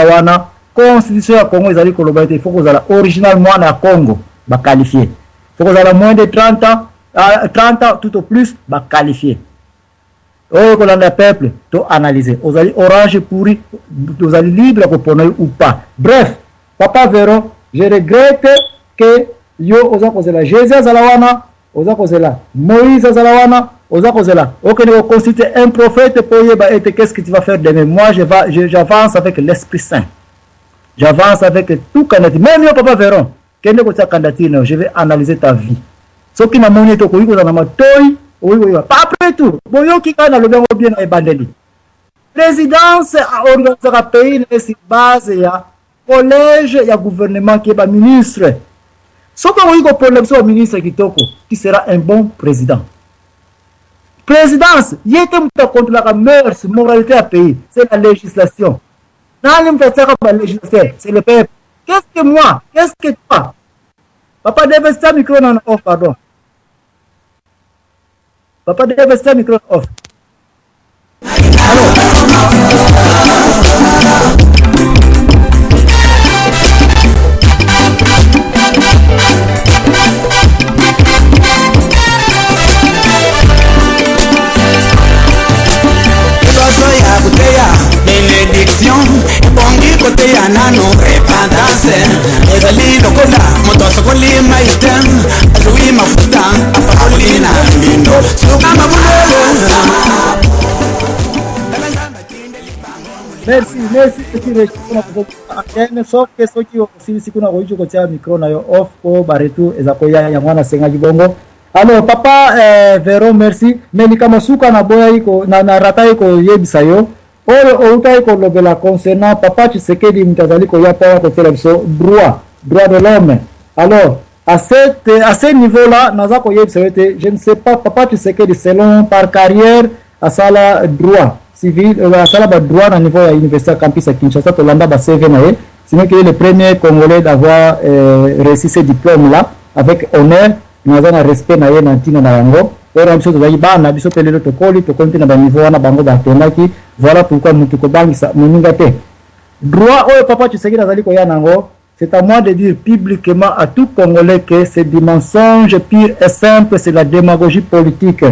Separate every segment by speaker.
Speaker 1: wana constitution ya Congo ezali koloba ete il faut kozala original mwana ya Congo ba qualifier, il faut kozala moins de 30 ans 30 ans tout au plus ba qualifier. Oyo kolanda peuple to analyser ozali orange pourri ozali libre ko pono ou pas. Bref, Papa Véron, je regrette que yo oza kozela Jésus azalawana, oza kozela Moïse azalawana, oza kozela okene constituer un prophète pour yeba ete qu'est-ce que tu vas faire demain. Moi j'avance avec l'Esprit Saint. J'avance avec tout candidat. Même yo Papa Véron, kende ko ta candidature, je vais analyser ta vie. Ce qui n'a monné to ko yiko na matoi, oui, pas après tout. Bon yo ki kana lo bien na ebandeli. Présidence a organisé un pays sur base ya collège ya gouvernement qui est ba ministre. Ce qu'on a problème sur le ministre qui sera un bon président. Présidence, il était contre la mœurs, moralité à pays, c'est la législation. La législation, c'est le peuple. Qu'est-ce que moi? Qu'est-ce que toi? Papa devait micro off, pardon. Papa devait micro off.
Speaker 2: Bénédiction, bongi côté ya nano repentance. Ezali lokola moto sokoli maiten, azui mafuta apakolina lindo. Sukama bulelo.
Speaker 1: Merci. Sauf que ceux qui ont aussi si kuna koicho kotia micro na yo off ko baretu ezakoya ya mwana senga kibongo. Alors Papa Véron, merci. Mais ni kama suka na boya iko na rata iko yebisa yo. Oyo outa iko lobela concernant Papa Tshisekedi mtazali ko yapa ko tela biso droit de l'homme. Alors à ce niveau-là, naza ko yebisa yote, je ne sais pas Papa Tshisekedi selon par carrière à sala droit civil à sala ba droit na niveau ya université campus à Kinshasa to landa ba CV na ye. C'est qu'il est le premier Congolais d'avoir réussi ce diplôme-là avec honneur. Nous avons un respect na ye na ntina na yango. Ora biso tozali bana biso pelelo tokoli tokonti na ba niveau wana bango batendaki. Voilà pourquoi nous te kobangisa moninga te. Droit oyo Papa Tshisekedi azali koya nango, c'est à moi de dire publiquement à tout Congolais que c'est du mensonge pur et simple, c'est la démagogie politique.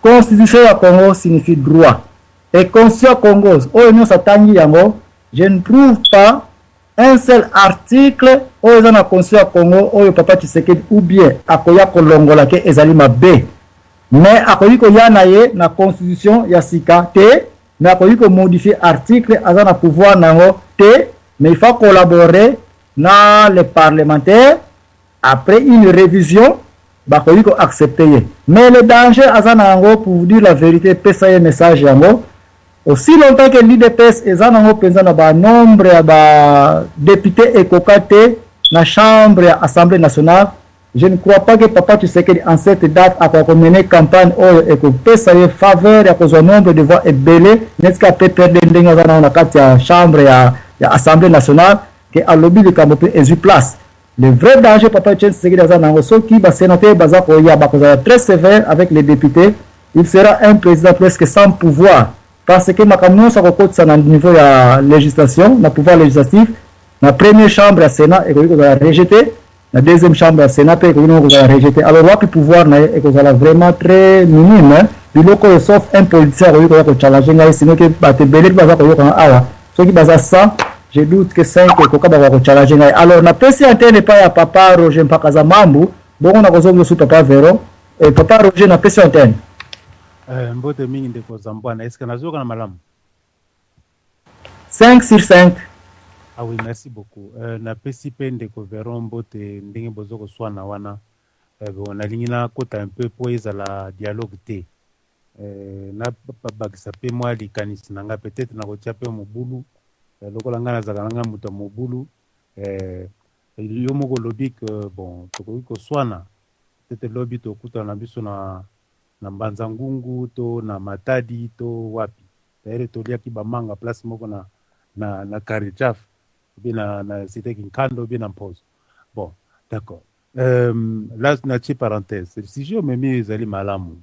Speaker 1: Constitution ya Congo signifie droit. Et Constitution Congo, oyo nyo satangi yango, je ne trouve pas un seul article oyo za na Constitution Congo oyo Papa Tshisekedi ou bien akoya kolongola ke ezali mabe. Mais akoyi koya na ye na Constitution ya sika te, mais akoyi ko modifier article aza na pouvoir nango te, mais il faut collaborer na les parlementaires après une révision bakoyi ko accepter ye. Mais le danger aza nango pour vous dire la vérité pesa ye message yango. Aussi longtemps que l'IDPS est en présent dans nombre de députés et cocatés dans la Chambre et l'Assemblée nationale, je ne crois pas que Papa Tshisekedi en cette date a mené campagne et que peut savoir faveur et que son nombre de voix est belé, n'est-ce qu'à peut perdre dans la Chambre et l'Assemblée nationale, que à lobby de Kamopé est sur place. Le vrai danger Papa Tshisekedi dans ceux qui va sénateur très sévère avec les députés, il sera un président presque sans pouvoir. Parce que ma camion ça recote ça au niveau de la législation, le pouvoir législatif, la première chambre à Sénat et qu'on a rejeté, la deuxième chambre à Sénat et qu'on a rejeté. Alors le pouvoir est vraiment très minime. Puis là, sauf un politicien qui a challengé, sinon que te belé baza ko yokana awa. Ce qui basa ça, je doute que 5 ko ka ba ko challengé. Alors na président n'est pas ya Papa Roger Mpakaza Mambu, bon on a besoin de Papa Véron et Papa Roger na président.
Speaker 3: Mbote mingi ndeko Zambwana, est-ce que nazoka na malamu?
Speaker 1: 5 sur 5.
Speaker 3: Ah oui, merci beaucoup. Na pesi pe ndeko Véron mbote ndenge bozoko swana wana. On a lingina kota un peu pour la dialogue te. Na bakisa pe moi likanisi nanga peut-être na kotia pe mobulu. Lokola ngana zakalanga muta mobulu. Yo moko lobi que bon, toko ko swana. Peut-être lobi to kuta na biso na Mbanza Ngungu to na Matadi to wapi tayari tolia kibamanga place moko na Karichaf bina na cité Kinkando bina Mpozo. Bon, d'accord. Là na chi parenthèse si je me mets ezali malamu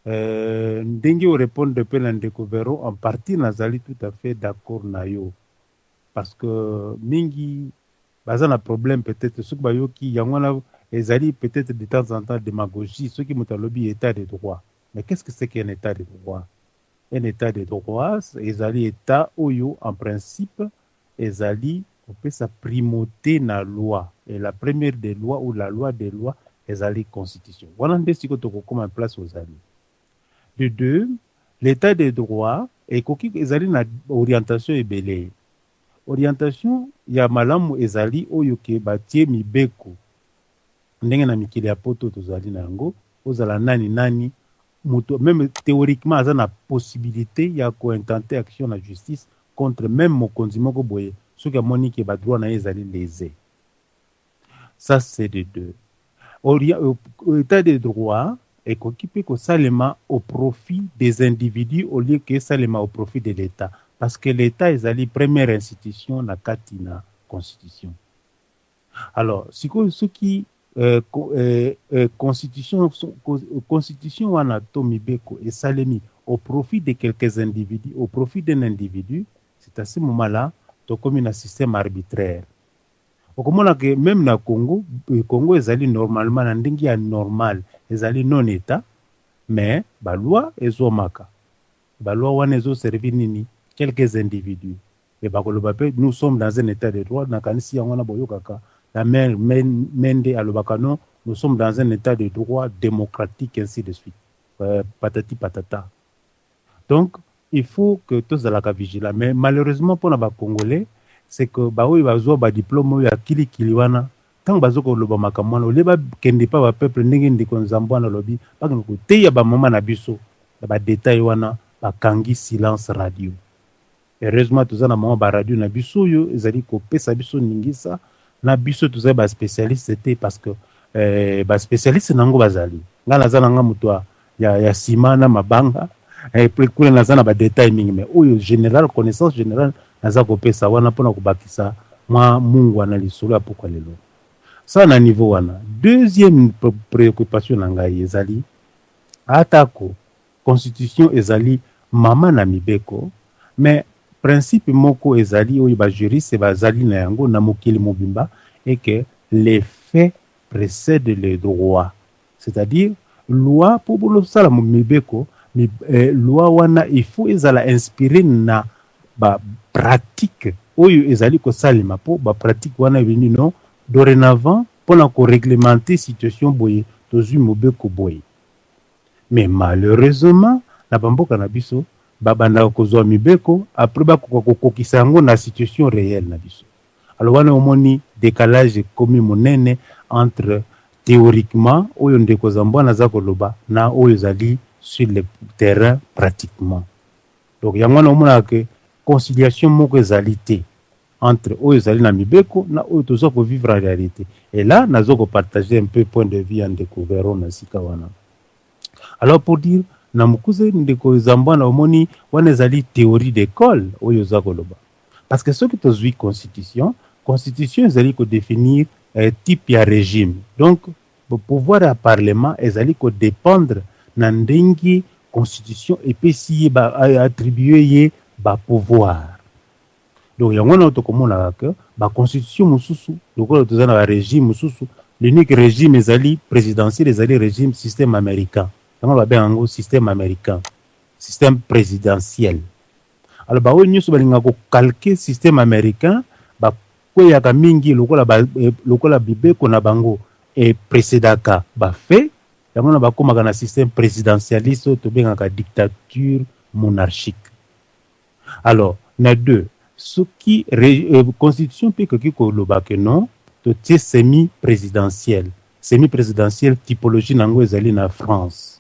Speaker 3: ndenge o répondre pe na ndeko Véron en partie nazali tout à fait d'accord na yo parce que mingi baza na problème peut-être ceux qui yangona ezali peut-être de temps en temps démagogie ceux qui mutalobi état de droit. Mais qu'est-ce que c'est qu'un état de droit? Un état de droit ezali état oyo en principe ezali on peut sa primauté na loi, et la première des lois ou la loi des lois ezali constitution. Voilà nde siko tokokoma en place ozali. De deux, l'état de droit ekoki ezali na orientation ebele. Orientation ya malamu ezali oyo ke batie mibeko ndenge na mikili ya poto tozali na yango ozala nani nani muto, même théoriquement aza na possibilité ya kointenter action na justice contre même mokonzi moko boye soki amoni ke badroit na ye ezali lésé. Ça c'est de deux. État de droit ekoki mpe kosalema au profit des individus au lieu que esalema au profit de l'état, parce que l'état ezali première institution na kati na constitution. Alors sikoyo soki constitution wana to mibeko esalemi au profit de quelques individus, au profit d'un individu, c'est à ce moment-là tokomi na système arbitraire. Okomona que même na Congo, Congo ezali normalement na ndenge ya normal, ezali non état, mais ba loi ezomaka. Ba loi wana ezo servir nini quelques individus. Et bakoloba pe nous sommes dans un état de droit, na kanisi yango na boyokaka la mère mende alobaka non, nous sommes dans un état de droit démocratique ainsi de suite. Patati patata. Donc il faut que tous alaka vigilant, mais malheureusement pour na Congolais c'est que baoui bazwa ba diplôme ya kili wana tant bazoko loba makamwana oleba kende pa ba peuple ndenge ndiko nzambo na lobi ba ko teya ba mama na biso ba détail wana ba kangi silence radio. Heureusement tozana mama ba radio na biso yo ezali ko pesa biso ningisa na biso tozali ba spécialiste te parce que ba spécialiste nango bazali ngala zana nga mutwa ya simana mabanga et puis kule nazana ba détail mingi mais oyo général connaissance générale naza kopesa wana pona kobakisa mwa mungu wana lisolo ya pokwa lelo. Ça na niveau wana. Deuxième préoccupation na ngai ezali atako constitution ezali mama na mibeko, mais principe moko ezali oyo ba juriste bazali na yango na mokili mobimba et que les faits précèdent les droits. C'est-à-dire loi pour bolo sala mibeko, loi wana il faut ezala inspiré na ba pratique oyo ezali ko salima po ba pratique wana vini non dorénavant pour ko réglementer situation boye tozu mobeko boye. Mais malheureusement na bamboka na biso babanda ko zo mibeko après ba ko kokisa ngo na situation réelle na biso. Alors wana omoni décalage komi monene entre théoriquement oyo ndeko zambwa na za koloba na oyo zali sur le terrain pratiquement. Donc yango na omona que conciliation moko ezalité entre oyo ezali na mibeko na oyo tozo ko vivre en réalité. Et là nazo ko partager un peu point de vue en découvert na sika wana. Alors pour dire na mukuze ndeko zambwa na omoni wana ezali théorie d'école oyo za koloba. Parce que ce qui tozui constitution ezali ko définir type ya régime. Donc pour pouvoir à parlement ezali ko dépendre na ndenge constitution epesi ba attribuer ba pouvoir. Donc yango na tokomona que ba constitution mususu lokola tozana ba régime mususu l'unique régime ezali présidentiel ezali régime système américain. Yango ba bengo système américain, système présidentiel. Alors ba oyo nyuso balinga ko calquer système américain ba kweyaka mingi lokola bibeko na bango et précédaka ba fait yango na bakomaka na système présidentialiste to bengaka dictature monarchique. Alors na deux ce qui constitution peut que koloba que non to tie semi-présidentiel typologie nango ezali na France.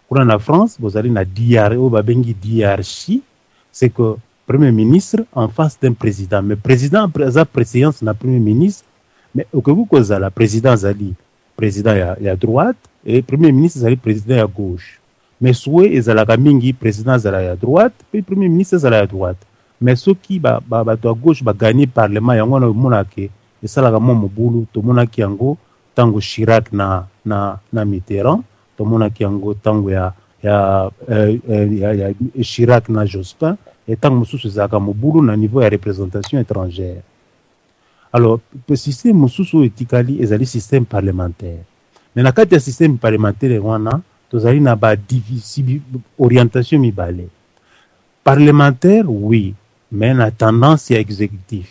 Speaker 3: Kuna na France vous allez na diarchie, c'est que premier ministre en face d'un président, mais président a préséance na premier ministre, mais au Congo koza la présidence ali président ya droite et premier ministre zali président à gauche. Mais souhait ezalaka mingi président zala ya droite puis premier ministre zala ya droite. Mais ceux qui ba à gauche ba gagner parlement yango na mona ke esalaka mo mobulu to mona ki yango tango Chirac na Mitterrand to mona ki yango tango ya Chirac na Jospin étant mosusu ezalaka mobulu na niveau ya représentation étrangère. Alors le système mosusu etikali ezali système parlementaire, mais na kati ya système parlementaire wana tozali na ba orientation mibale. Parlementaire oui, mais na tendance ya exécutif.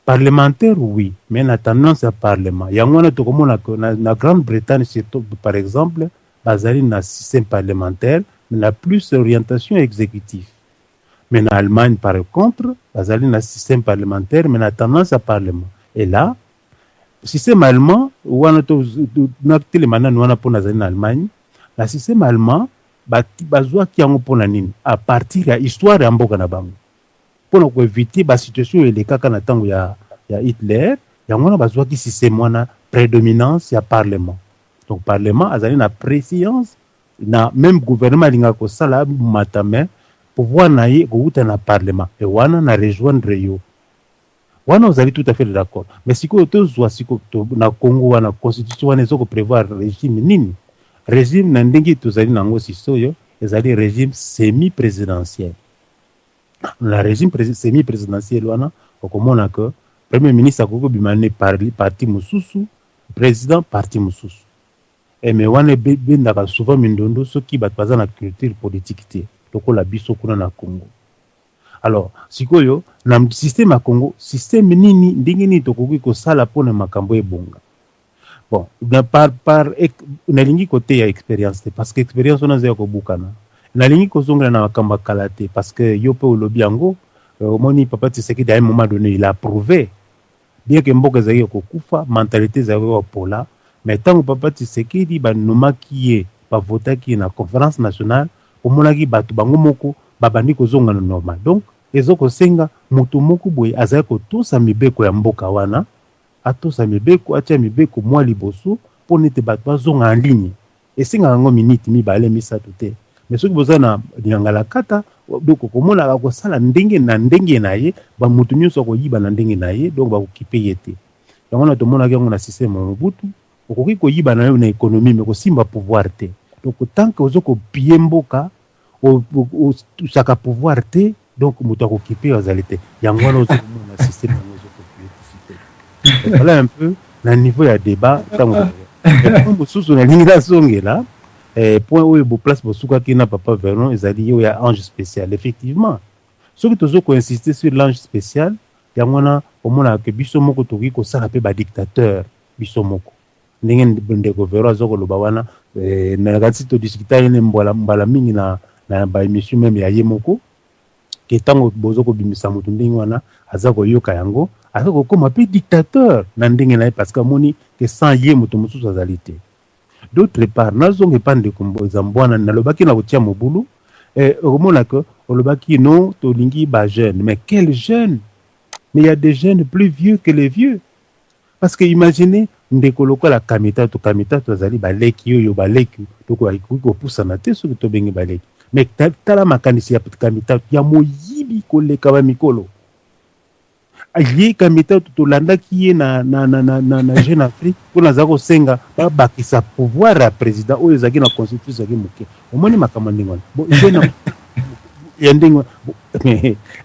Speaker 3: Parlementaire oui, mais na tendance ya parlement. Yango wana tokomona que na Grande-Bretagne surtout par exemple bazali na système parlementaire, mais na plus orientation exécutive. Mais en Allemagne, par contre, bazali na système parlementaire, mais na tendance à parlement. Et là, système allemand, wana to na telemana wana pona zali na Allemagne, la système allemand bazwa ki yango pona nini à partir ya histoire ya mboka na bango. Pona ko éviter ba situation elekaka na tango ya Hitler, yango na bazwa ki système wana prédominance ya parlement. Donc parlement azali na préséance na même gouvernement linga ko sala matame pouvoir na ye kouta na parlement et wana na rejoindre yo. Wana vous allez tout à fait d'accord. Mais si ko to zwa si ko na Congo wana constitution wana ezoko prévoir régime nini? Régime na ndenge tozali nango sisoyo ezali régime semi-présidentiel. La régime semi-présidentiel wana okomona que premier ministre akoko bimane parti mususu, président parti mususu. Et mais wana bendaka souvent mindondo soki bat baza na culture politique te. Lokola biso kuna na Congo. Alors, sikoyo na système ya Congo, système nini ndenge ni tokoki ko sala pona makambo ebonga. Bon, na lingi côté ya expérience parce que expérience on a zéro bukana. Na lingi ko zonga na makambo kalate parce que yo pe olobi yango omoni papa Tshisekedi à un moment donné il a prouvé bien que mboka zayo ko kufa mentalité zayo pola mais tant papa Tshisekedi ba nomaki ba votaki na conférence nationale omonaki batu bango moko babandi ko zonga na normal. Donc ezoko senga mutu moko boye azali ko tosa mibeko ya mboka wana atosa mibeko atia mibeko mwa liboso po nete bato bazonga en ligne esenga yango minute mibale misato te mais soki boza na lingala kata donc komona ko sala ndenge na ye ba mutu nyonso ko yiba na ndenge na ye donc ba ko kipe yete yango na tomona yango na système Mobutu okoki ko yiba na yo na économie mais ko simba pouvoir te. Donc tant que ozoko piller mboka o saka pouvoir te donc mutu ko kipe azalité yango na ozoko na système voilà un peu le niveau de débat. Comme sous la ligne là, point où il place pour souka qui n'a pas Vernon, ils a dit il y a ange spécial. Effectivement, ceux qui ont insisté sur l'ange spécial, il y a au moins que Bissomoko Togi ko ça rappelle ba dictateur Bissomoko. N'ingen de gouvernement zoko lo bawana na gati to discuter ne mbala mingi na ba émission même ya Yemoko. Que tango bozoko bimisa mutu ndingi wana azako yoka yango azako koma pe dictateur na ndingi na parce que moni que sans ye mutu mususu azalité. D'autre part nazonge pande komboza mbwana na lobaki na kotia mobulu omona que olobaki non to lingi ba jeune mais quel jeune, mais il y a des jeunes plus vieux que les vieux parce que imaginez ndeko lokola kamita to azali baleki yo baleki to ko ayiko poussa na te so to bengi baleki. Mais tala makanisi ya kamita ya moyibi koleka ba mikolo aye kamita tolanda ki na Jeune Afrique pona zako senga ba bakisa pouvoir à président o ezaki na constitution zaki muke omoni makamandi ngona bo jeune yendingo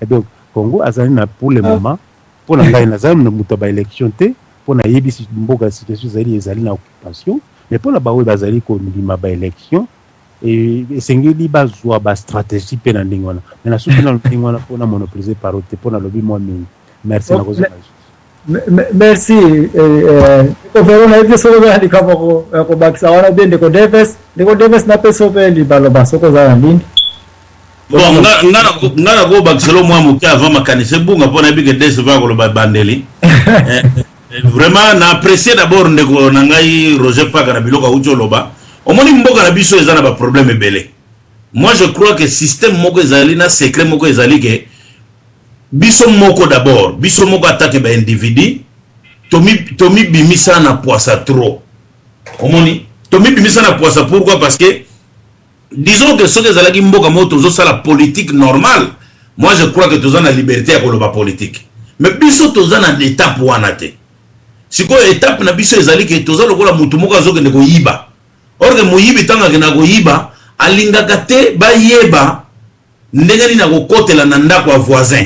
Speaker 3: donc Congo azali na pour le moment pona ngai na zamu na muto ba élection te pona yebi si mboka situation ezali na occupation mais pona ba we bazali ko ndima ba élection et sengeli bazwa ba stratégie pe na ndingona mais na soutenir na ndingona pona monopoliser parote pona lobi moi mingi. Merci na kozo.
Speaker 1: Merci ko verona ite so ba ndi kabo ko bakisa wana bende ko Davis na peso pe li baloba soko za ndindi.
Speaker 4: Bon ngana go bakiselo moi mukia avant makanise bunga pona bige desi va ko lo bandeli. Vraiment na apprécier d'abord ndeko na ngai Roger Paka na biloko ucho loba. Omoni mboka na biso ezana ba problème ebele. Moi je crois que système moko ezali na secret moko ezali ke biso moko d'abord biso moko attaque ba individu tomi bimisa na poisa trop. Omoni tomi bimisa na poisa pourquoi parce que disons que ceux qui ezalaki mboka moko tozo sala politique normale. Moi je crois que tozo na liberté ya koloba politique. Mais biso tozo na étape wana te. Siko étape na biso ezali ke tozo lokola mutu moko azokende ko yiba. Or que moyibi tanga kena ko yiba alingaka te ba yeba ndenge nini akokotela na ndako ya voisin